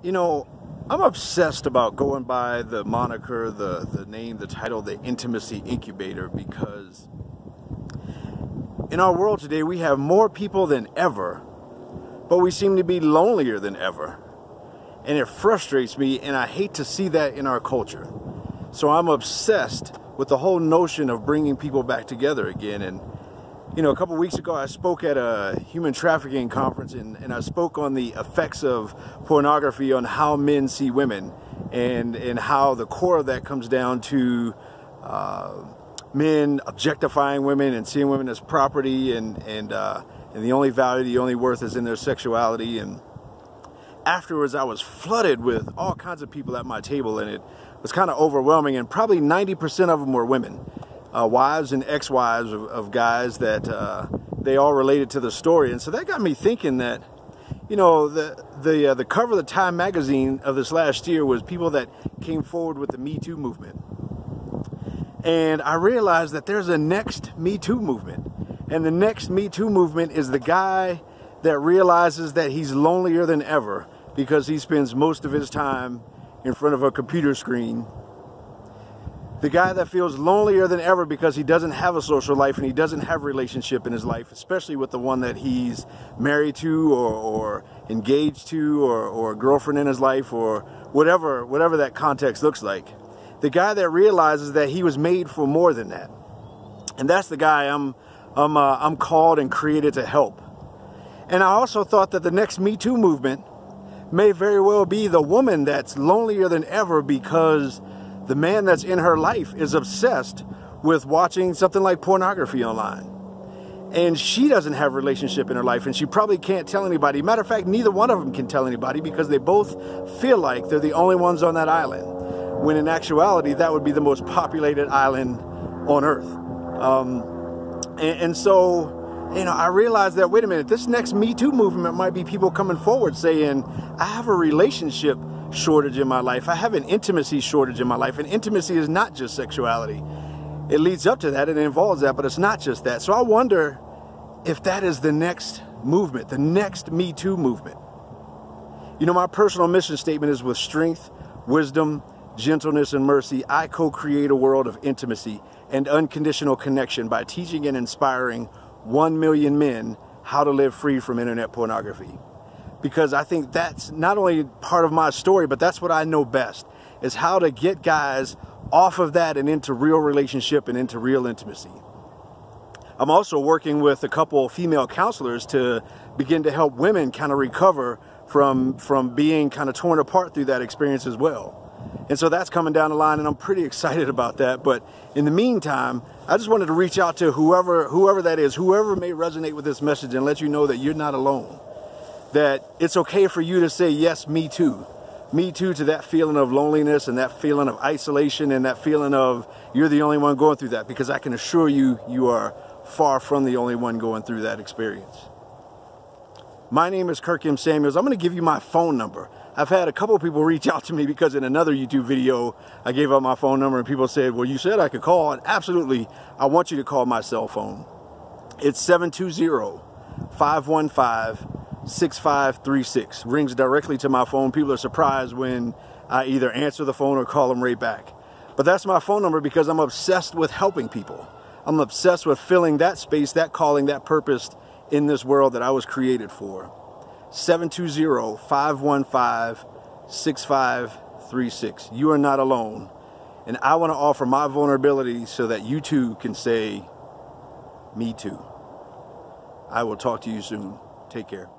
You know, I'm obsessed about going by the moniker, the name, the title, the Intimacy Incubator, because in our world today we have more people than ever, but we seem to be lonelier than ever. And it frustrates me, and I hate to see that in our culture. So I'm obsessed with the whole notion of bringing people back together again. And you know, a couple weeks ago I spoke at a human trafficking conference, and I spoke on the effects of pornography on how men see women, and how the core of that comes down to men objectifying women and seeing women as property, and the only value, the only worth is in their sexuality. And afterwards I was flooded with all kinds of people at my table, and it was kind of overwhelming, and probably 90% of them were women. Wives and ex-wives of guys that they all related to the story. And so that got me thinking that, you know, the cover of the Time magazine of this last year was people that came forward with the Me Too movement. And I realized that there's a next Me Too movement. And the next Me Too movement is the guy that realizes that he's lonelier than ever because he spends most of his time in front of a computer screen. The guy that feels lonelier than ever because he doesn't have a social life and he doesn't have a relationship in his life, especially with the one that he's married to or engaged to, or a girlfriend in his life, or whatever that context looks like. The guy that realizes that he was made for more than that. And that's the guy I'm called and created to help. And I also thought that the next Me Too movement may very well be the woman that's lonelier than ever because the man that's in her life is obsessed with watching something like pornography online. And she doesn't have a relationship in her life, and she probably can't tell anybody. Matter of fact, neither one of them can tell anybody because they both feel like they're the only ones on that island, when in actuality that would be the most populated island on earth. And so, you know, I realized that, wait a minute, this next Me Too movement might be people coming forward saying, I have a relationship shortage in my life. I have an intimacy shortage in my life. And intimacy is not just sexuality. It leads up to that and it involves that, but it's not just that. So I wonder if that is the next movement, the next Me Too movement. You know, my personal mission statement is, with strength, wisdom, gentleness, and mercy, I co-create a world of intimacy and unconditional connection by teaching and inspiring 1 million men how to live free from internet pornography. Because I think that's not only part of my story, but that's what I know best, is how to get guys off of that and into real relationship and into real intimacy. I'm also working with a couple of female counselors to begin to help women kind of recover from being kind of torn apart through that experience as well. And so that's coming down the line, and I'm pretty excited about that. But in the meantime, I just wanted to reach out to whoever that is, whoever may resonate with this message, and let you know that you're not alone. That it's okay for you to say, yes, me too. Me too to that feeling of loneliness and that feeling of isolation and that feeling of you're the only one going through that, because I can assure you, you are far from the only one going through that experience. My name is Kirk M Samuels. I'm going to give you my phone number. I've had a couple of people reach out to me because in another YouTube video, I gave out my phone number and people said, well, you said I could call. And absolutely, I want you to call my cell phone. It's 720-515-6536. Rings directly to my phone. People are surprised when I either answer the phone or call them right back. But that's my phone number because I'm obsessed with helping people. I'm obsessed with filling that space, that calling, that purpose in this world that I was created for. 720-515-6536. You are not alone. And I want to offer my vulnerability so that you too can say, me too. I will talk to you soon. Take care.